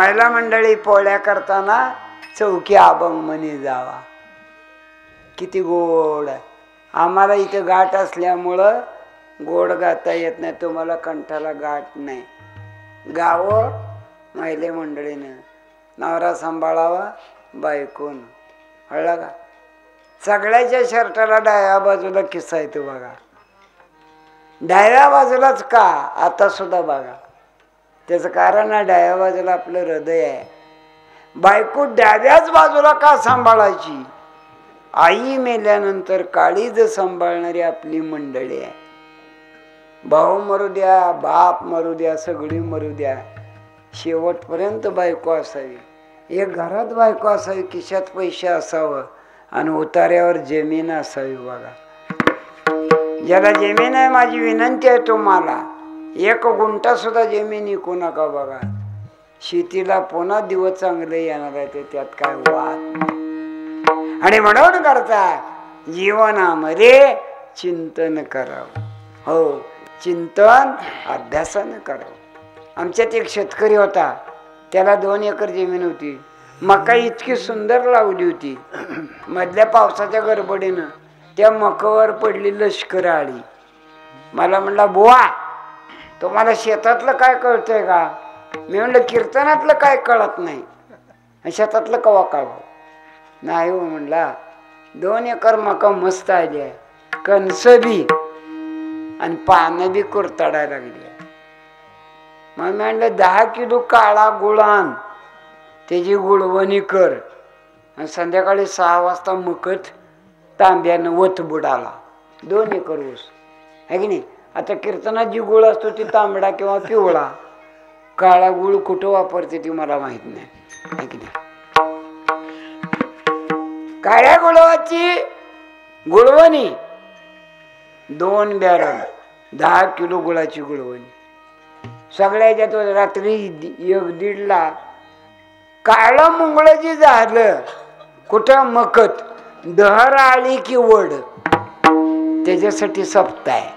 महिला मंडळी पोळ्या करताना चौकी अभंग म्हणी जावा. किती गोड आहे. आम्हाला इथे गाठ असल्यामुळं गोड गाता येत नाही. तुम्हाला कंठाला गाठ नाही. गावं महिला मंडळीनं, नवरा सांभाळावा बायकोन. कळलं का? सगळ्याच्या शर्टाला डाव्या बाजूला किस्सा येतो बघा. डाव्या बाजूलाच का? आता सुद्धा बघा. त्याचं कारण आहे डाव्या बाजूला आपलं हृदय आहे. बायको डाव्याच बाजूला का सांभाळायची? आई मेल्यानंतर काळीज सांभाळणारी आपली मंडळी आहे. भाऊ मरू द्या, बाप मरू द्या, सगळी मरू द्या, शेवटपर्यंत बायको असावी. एक घरात बायको असावी, खिशात पैसे असावं आणि उतार्यावर जमीन असावी. बघा, ज्याला जमीन आहे माझी विनंती आहे तुम्हाला, 1 गुंठा सुद्धा जमीन विकू नका. बघा, शेतीला पुन्हा दिवस चांगले येणार आहे, ते त्यात काय वाद. आणि म्हणून करता जीवनामध्ये चिंतन करावं. हो, चिंतन अभ्यासानं करावं. आमच्यात एक शेतकरी होता, त्याला 2 एकर जमीन होती. मका इतकी सुंदर लावली होती. मधल्या पावसाच्या गडबडीनं त्या मकावर पडली लष्कर आली. मला म्हणला, बुवा तुम्हाला शेतातलं काय कळतंय का? मी म्हणलं, कीर्तनातलं काय कळत नाही, शेतातलं कवा कळव नाही हो. म्हणला, 2 एकर मका मस्त आली आहे, कणस बी आणि पानं बी कुरतडायला लागली. मग म्हणलं, 10 किलो काळा गुळ आण, त्याची गुळवणी कर आणि संध्याकाळी 6 वाजता मुकत तांब्यानं वत बुडाला. 2 एकर ऊस आहे की नाही. आता कीर्तनात जी गुळ असतो ती तांबडा किंवा पिवळा, काळा गुळ कुठं वापरते ती मला माहित नाही, आहे की नाही. काळ्या गुळाची गुळवणी 2 बॅरल, 10 किलो गुळाची गुळवणी. सगळ्याच्यात रात्री 1-1:30ला काळं मुंगळ जी झालं कुठं मकत, दहर आली की वड, त्याच्यासाठी सप्ताह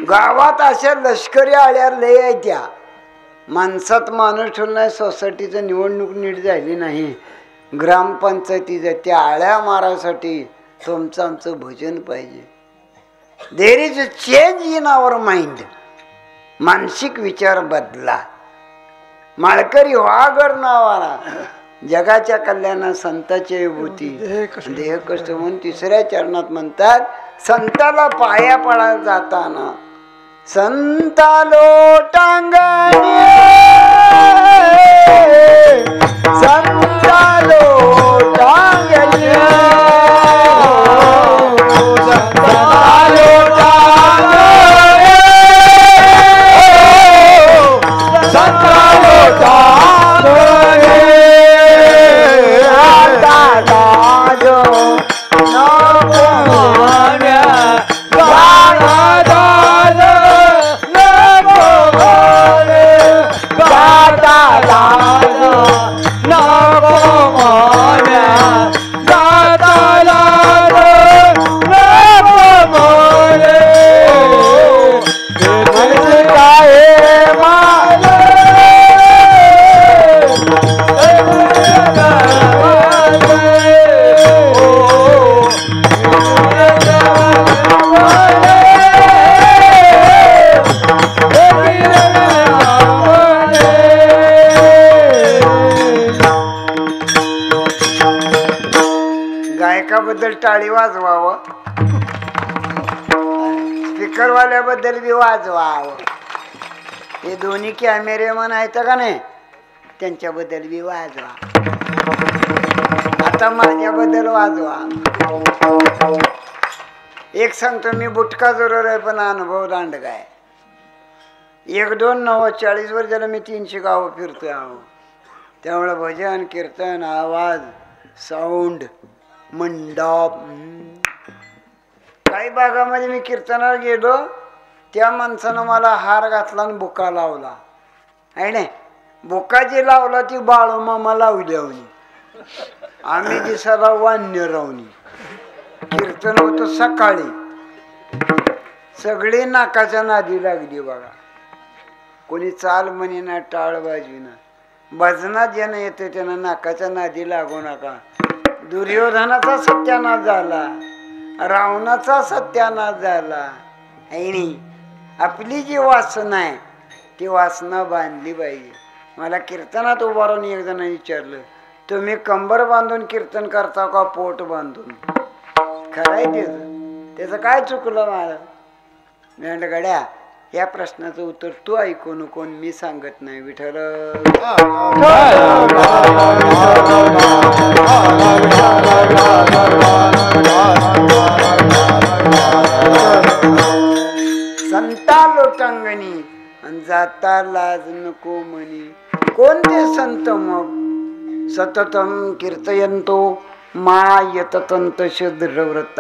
गावात अशा लष्करी आळ्या लय आहे. त्या माणसात माणूस ठेवला नाही. सोसायटीचं निवडणूक नीट झाली नाही, ग्रामपंचायतीचं, त्या आळ्या मारायसाठी तुमचं आमचं भजन पाहिजे. There is a change in our mind. मानसिक विचार बदला. माळकरी वागर नावाला जगाच्या कल्याणा संताची विभूती देह कष्ट म्हणून 3ऱ्या चरणात म्हणतात, संताला पाया पडा जाताना संता लोटांगणी, संता लोटांगणी, संता लोटांगणी, संता लोटांगणी. गायकाबद्दल टाळी वाजवावं, स्पीकरवाल्याबद्दल बी वाजवावं. हे दोन्ही कॅमेरेमन आहेत का नाही, त्यांच्याबद्दल बी वाजवा. आता माझ्याबद्दल वाजवा. एक सांगतो, मी बुटका जरूर आहे पण अनुभव दांडगा आहे. 1-2 नव 40 वर्षाला मी 300 गावं फिरतोय आहो. त्यामुळे भजन कीर्तन आवाज साऊंड मंडप. काही भागामध्ये मी कीर्तनाला गेलो, त्या माणसानं मला हार घातला आणि बुका लावला आहे ना. बुका जी लावला ती बाळूमामा लावली होती. आम्ही दिसाला वान्य रावणी. कीर्तन होतं सकाळी सगळी नाकाच्या नादी लागली बघा. कोणी चाल म्हणेना टाळ बाजून भजनात ज्यानं येते त्यानं नाकाच्या नादी लागू नका. दुर्योधनाचा सत्यानाश झाला, रावणाचा सत्यानाश झाला. आणि आपली जी वासना आहे ती वासना बांधली पाहिजे. मला कीर्तनात उभा राहून एक जण विचारलं, तुम्ही कंबर बांधून कीर्तन करता का पोट बांधून? खरंय त्याचं काय चुकलं मला? मी म्हणलं गड्या या प्रश्नाचं उत्तर तू ऐकू नको, मी सांगत नाही. विठ्ठल संता लोटांगणी आणि जाता लाज नको म्हणी. कोणते संत मग? सततम कीर्तयंतो मायततंत शुद्रव्रत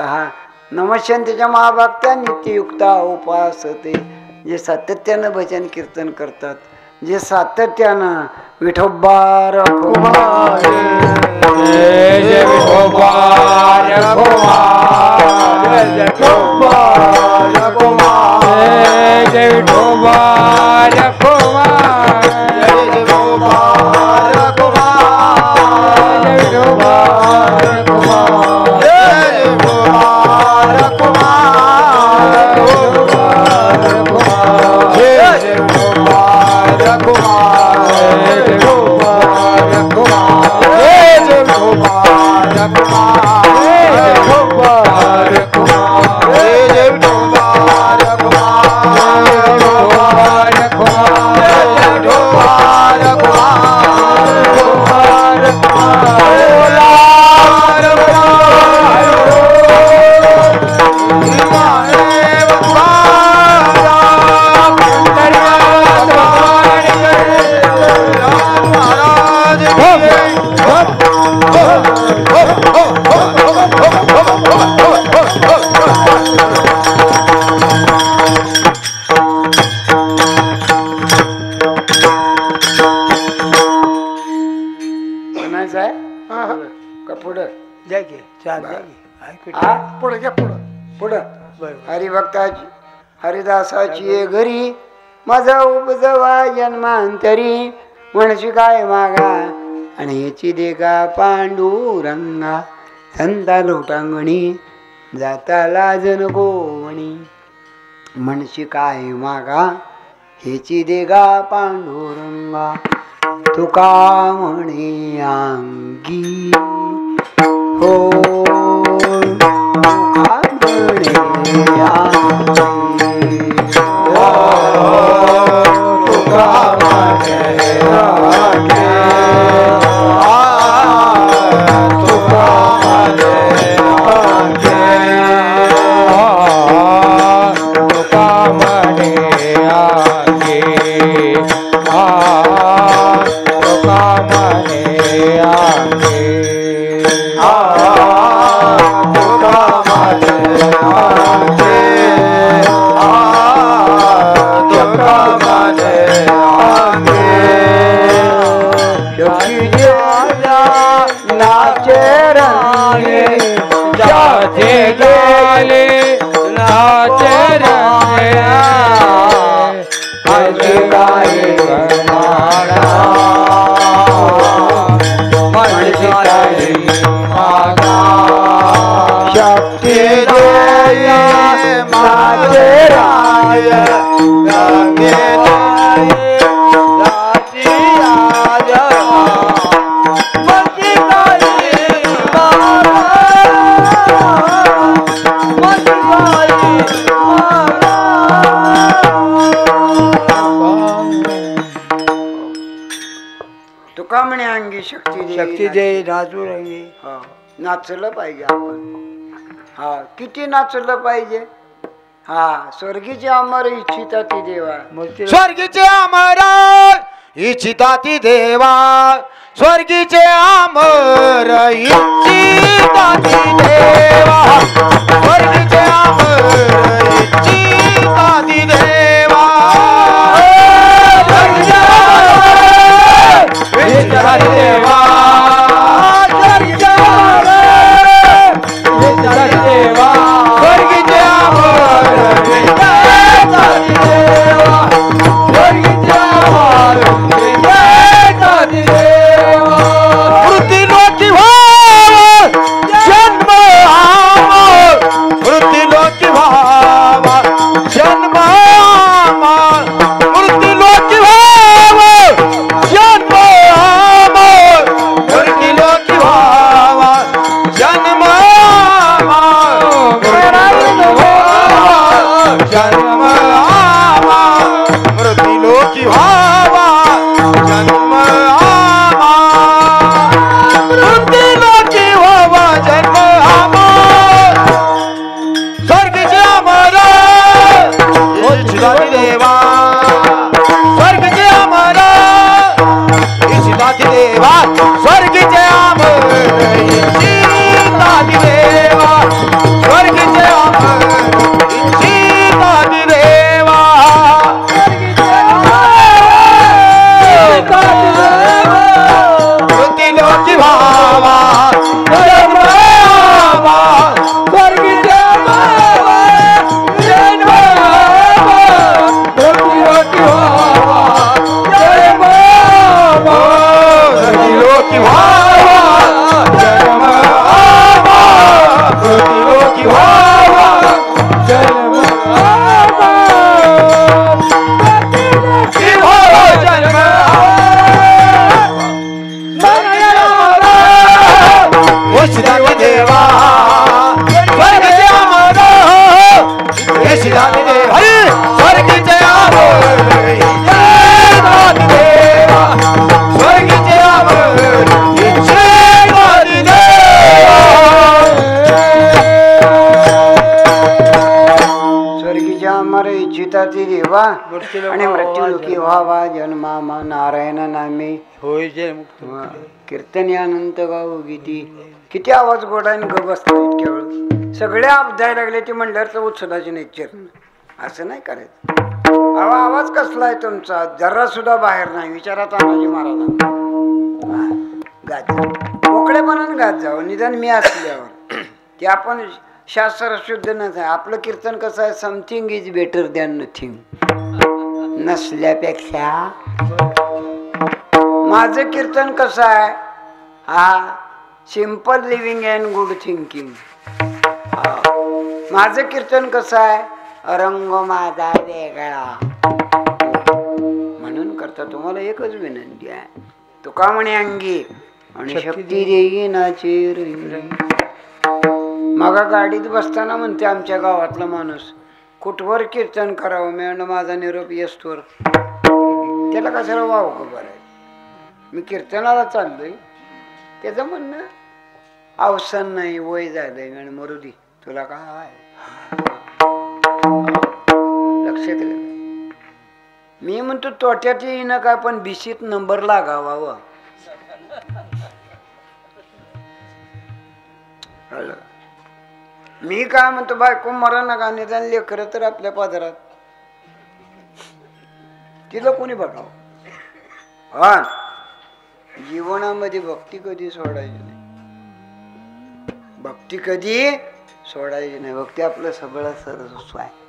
नमस्यंतीच्या महाभक्त्या नित्ययुक्ता उपासते. जे सातत्यानं भजन कीर्तन करतात, जे सातत्यानं विठोबा रखुमा जय विठोबा रखुमा जय विठोबा रखुमा जय विठोबा रखुमा जय विठोबा रखुमा जय विठोबा रखुमा जय विठोबा रखुमा हरिभक्ताची हरिदासाची घरी माझा उपजवा जन्मांतरी. म्हणशी काय मागा आणि याची देगा पांडुरंगा. संता लोटांगणी जाता लाज नको म्हणी. म्हणशी काय मागा ह्याची देगा पांडुरंगा. तुका म्हणे अंगी हो शक्ती दे नाचू रंगी. नाचलं पाहिजे आपण. हा किती नाचलं पाहिजे. हा स्वर्गीचे अमर इच्छिता ती देवा. स्वर्गीचे अमर इच्छिता ती देवा. स्वर्गीचे अमर इच्छिता ती देवा. स्वर्गीचे अमर इच्छिता ती देवा. देवा देवा स्वर्गीचे अमर मृत्यूलोकी व्हावा जन्म आमा मृत्यूलोकी व्हावा जन्म आमा स्वर्गीचे अमर इच्छिताती देवा स्वर्गीचे अमर इच्छिताती देवा स्वर्गीचे अमर इच्छिताती देवा स्वर्गीचे अमर इच्छिताती देवा मृत्यूलोकी व्हावा जन्म आमा स्वर्गीचे मृत्यूलोकी व्हावा जन्म आमा मृत्यूलोकी व्हावा जन्म आमा मृत्यूलोकी व्हावा जन्म इच्छिताती देवा स्वर्गीचे अमर इच्छिताती देवा स्वर्गीचे अमर इच्छिताती देवा स्वर्गीचे अमर इच्छिताती देवा स्वर्गीच्या अमर इच्छिताती देवा आणि मृत्यूलोकी व्हावा जन्मामा नारायण नामे होय जय कीर्तन अनंत गाऊ गीती किती आवाज गोडाने ग बसतात इतक्या वेळ सगळे जायला लागले ती म्हणल्यावर तर उत्सदाची नेचर असं नाही करायचं. अहो आवाज कसला आहे तुमचा जरा सुद्धा बाहेर नाही विचारा तानाजी महाराजांना गात मोकळेपणाने गात जावं निदान मी असल्यावर ते आपण शास्त्र शुद्ध नसतं आपलं कीर्तन कसं आहे something is better than nothing नसल्यापेक्षा माझं कीर्तन कसं आहे हा simple living and good thinking. माझं कीर्तन कसं आहे रंग माझा वेगळा म्हणून करता तुम्हाला एकच विनंती आहे तुका म्हणे अंगी आणि शक्ती देई नाचे मग गाडीत बसताना म्हणते आमच्या गावातला माणूस कुठवर कीर्तन करावं मी म्हणलं माझा निरोप येसतोवर त्याला कशाला वाव खबर आहे मी कीर्तनाला चाललोय त्याचं म्हणणं अवसान नाही वय झालंय आणि मरुदी तुला काय लक्षात मी म्हणतो तोट्यात येईना काय पण बिशीत नंबर लागावा मी काय म्हणतो बायको मरा नका निदान लेकरं तर आपल्या पदरात तिला कोणी बघावं. हा जीवनामध्ये भक्ती कधी सोडायची नाही भक्ती कधी सोडायची नाही भक्ती आपलं सगळं सर्वस्व आहे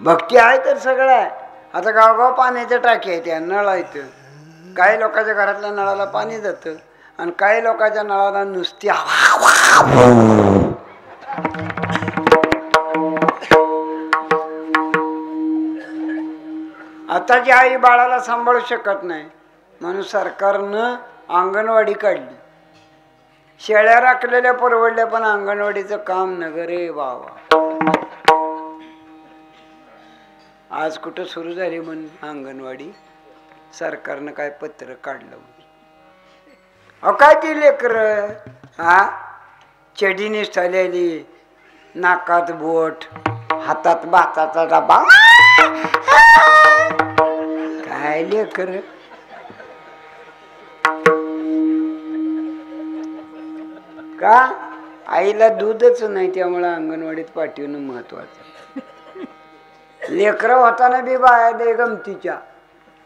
भक्ती आहे तर सगळं आहे. आता गावगाव पाण्याच्या टाकी आहे त्या नळ आहेत काही लोकांच्या घरातल्या नळाला पाणी जातं आणि काही लोकांच्या नळाला नुसती आताची आई बाळाला सांभाळू शकत नाही म्हणून सरकारनं अंगणवाडी काढली. शेळ्या राखलेल्या परवडल्या पण अंगणवाडीचं काम नगरे बाबा आज कुठं सुरू झाली म्हणून अंगणवाडी सरकारनं काय पत्र काढलं अहो काय ती लेकर हा चडीने चाललेली नाकात बोट हातात भाताचा डबा काय लेकर का आईला दूधच नाही त्यामुळे अंगणवाडीत पाठवणं महत्वाचं. लेकरं होताना बी बाया दे गमतीच्या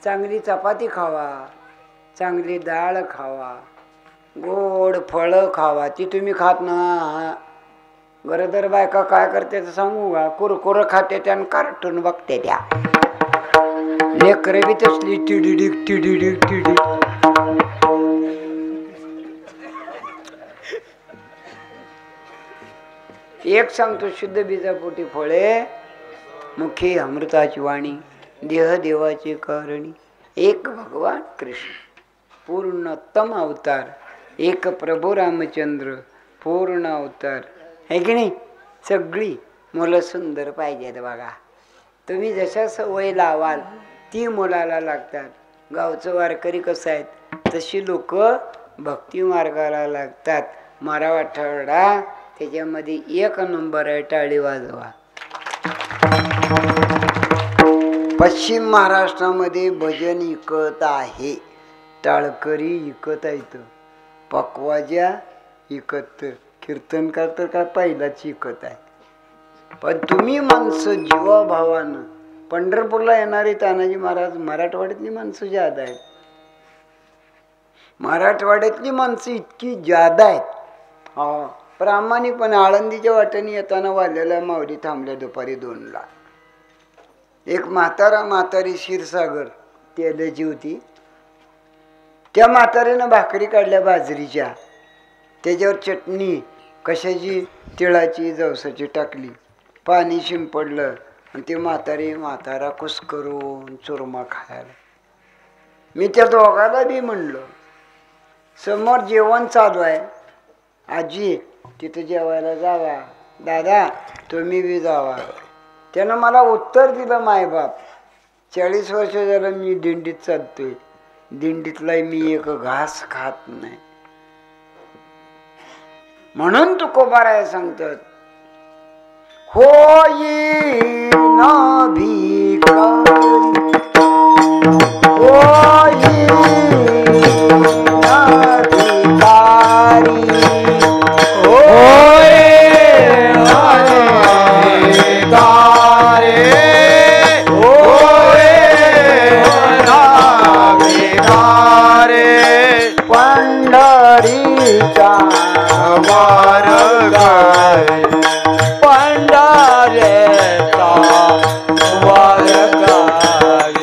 चांगली चपाती खावा चांगली डाळ खावा गोड फळं खावा ती तुम्ही खात ना. गरोदर बायका काय करते तर सांगू का कुरकुर खाते त्या कार्टून बघते त्या लेकरं बी तसली टिडिडिक टिडिडिक टिडिक. एक सांगतो शुद्ध बीजापोटी फळे मुखी अमृताची वाणी देह देवाची कारणी एक भगवान कृष्ण पूर्णोत्तम अवतार एक प्रभू रामचंद्र पूर्ण अवतार है की नाही. सगळी मुलं सुंदर पाहिजेत बघा तुम्ही जशा सवय लावाल ती मुलाला लागतात. गावचं वारकरी कसं आहेत तशी लोक भक्ती मार्गाला लागतात. मराठवाडा त्याच्यामध्ये 1 नंबर आहे. टाळी वाजवा. पश्चिम महाराष्ट्रामध्ये भजन इकत आहे. टाळकरी इकत आहेत, पकवाजा इकत, कीर्तनकार तर काय पहिलाच इकत आहे. पण तुम्ही माणसं जीवाभावानं पंढरपूरला येणारे तानाजी महाराज मराठवाड्यातली माणसं ज्यादा आहेत. मराठवाड्यातली माणसं इतकी ज्यादा आहेत. हा प्रामाणिकपणे आळंदीच्या वाटेने येताना वाल्याला माऊली थांबल्या दुपारी 2ला. एक म्हातारी क्षीरसागर तेलाची होती. त्या म्हातारीनं भाकरी काढल्या बाजरीच्या, त्याच्यावर चटणी कशाची तिळाची जवसाची टाकली, पाणी शिंपडलं आणि ते म्हातारा कुस करून चुरमा खायला. मी त्या दोघाला बी म्हणलं समोर जेवण चालू आहे, आजी तिथं जेवायला जावा, दादा तुम्ही बी जावा. त्यानं मला उत्तर दिलं, मायबाप 40 वर्ष झालं मी दिंडीत चालतोय, दिंडीतला मी एक घास खात नाही. म्हणून तुकोबाराय सांगतात होई ना भिकारी, होई ना भिकारी, होय पंढरीचा वार गाय, पंढरीचा वार गाय,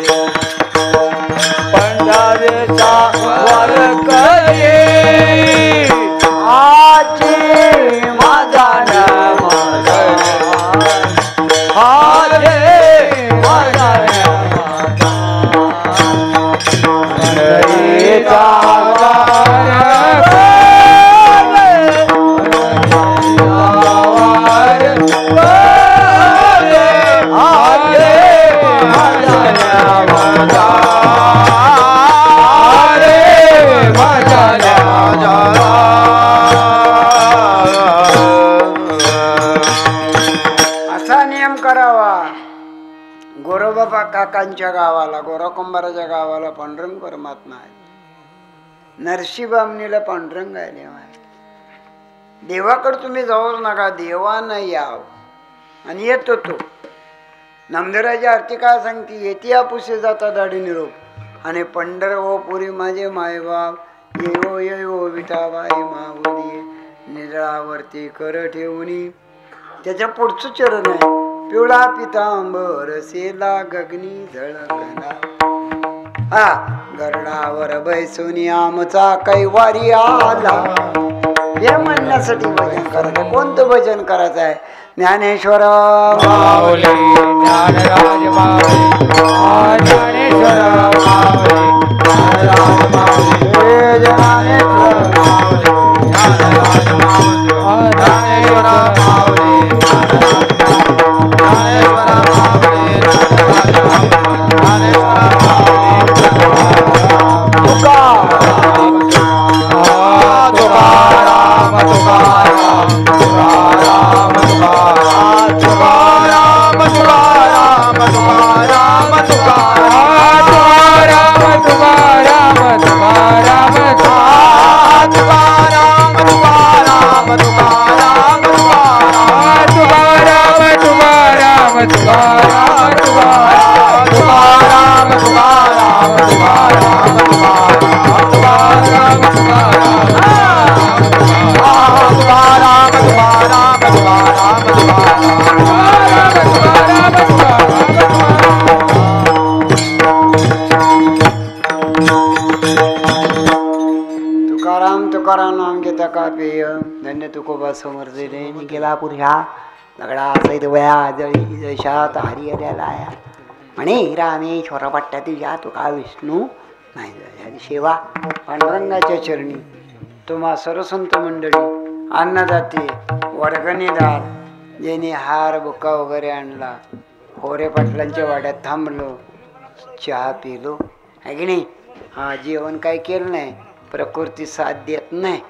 पंढरीचा वार गाय. आजी माझा हारे माझा पंढरीचा गोरोबा काकांच्या गावाला, गोराकुंभाराच्या गावाला पांडुरंग परमात्मा आहे. नरशिबामणीला पांडुरंग आहे. देवा देवाकडे तुम्ही जाऊच नका, देवानं याव. आणि येतो तो नामदेवाची आरती काय सांगते, येते आपुसे जाता दाढी निरोप, आणि पंढर ओ पुरी माझे मायबाप, येओ येओ विठाबाई माऊली निरावरती कर ठेवणी. त्याच्या पुढचं चरण आहे, पिवळा पितांबर सेला गगनी झळकला, हा गरडावर बैसुनी आमचा कैवारी आला. हे म्हणण्यासाठी भजन करायचं. कोणतं भजन करायचं आहे? ज्ञानेश्वर माऊली ज्ञानराज माऊली, ज्ञानेश्वर माऊली ज्ञानराज माऊली, ज्ञानेश्वर ज्ञानराज माऊली, ज्ञानेश्वर माऊली तुकाराम नाम घेता का पेय, धन्य तुकोबा समर्थ गेला पुरुषा दगडा सैद वया जळी जशात हरी आल्या म्हणे रामेश्वर पट्ट्या तुझ्या तुका विष्णू नाही. सेवा पांडुरंगाच्या चरणी तुम्हा सरसंत मंडळी, अन्नदाते, वर्गणीदार, ज्याने हार बुक्का वगैरे आणला, होरे पाटलांच्या वाड्यात थांबलो, चहा पिलो आहे की नाही. हा जेवण काय केलं नाही, प्रकृती साथ देत नाही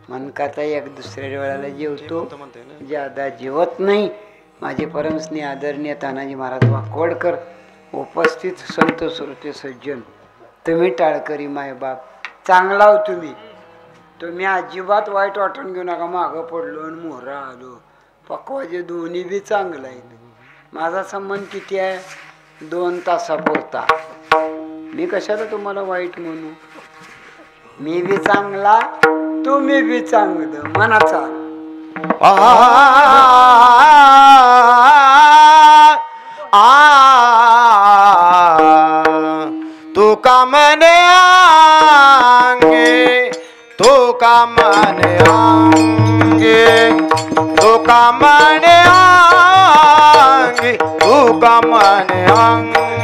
म्हणून का आता एक दुसऱ्या वेळेला जेवतो, ज्यादा जेवत नाही. माझे परमस्नेही आदरणीय तानाजी महाराज वाकोडकर, उपस्थित संत श्रोते सज्जन, तुम्ही टाळकरी मायबाप, चांगला हो तुम्ही अजिबात वाईट वाटून घेऊ नका. मागं पडलो आणि मोहरा आलो, पक्वाचे दोन्ही बी चांगलं आहे. माझा संबंध किती आहे, 2 तासापुरता. मी कशाला तुम्हाला वाईट म्हणू, मी बी चांगला, तुम्ही बी चांगलं, मनाचा. तू का मने आंगे, तू का मने आंगे, तू का मने आंगे, तू का मने आंगे,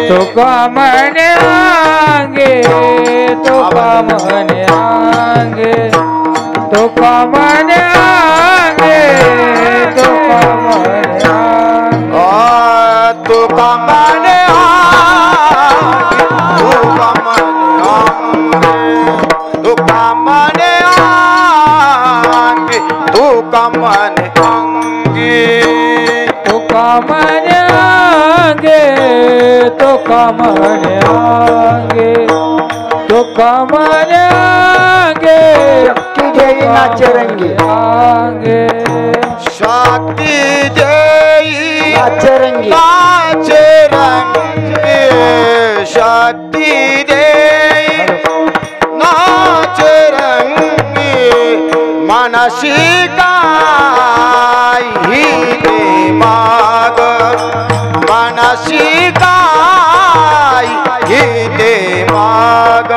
तू का मने आंगे, तू का मने आंगे, तू का मने आंगे, तू का मने आंगे, तू का मने आंगे, तू का मने आंगे, तू का मने आंगे, तू का मने आंगे, तू का मने आंगे, तू का मने आंगे, तू का मने आंगे, शक्ती देई नाचरंगी, आंगे शक्ती देई नाचरंगी, नाचरंगी, शक्ती देई नाचरंगी, मनसी काय ही दे माग, मनसी काय ही दे माग,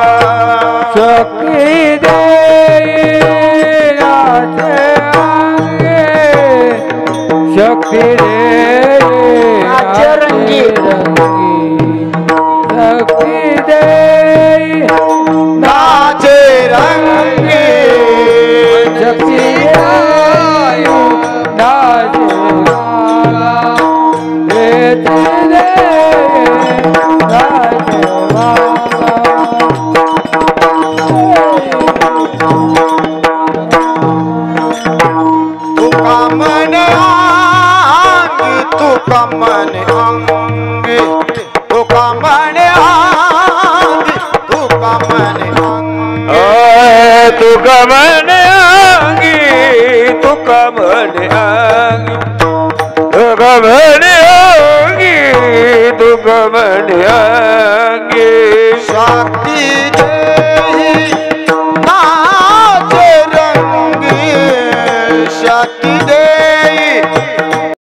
शक्ती देई नाचरंगी, शक्ती देई नाचरंगी, शक्ती देई नाचरंगी, शक्ती देई तू का मने आंगी, तू का मने आंगी, तू का मने आंगी, तू का मने आंगी, तू का मने आंगी, तू का मने आंगी, तू का मने आंगी, तू का मने आंगी, शक्ती दे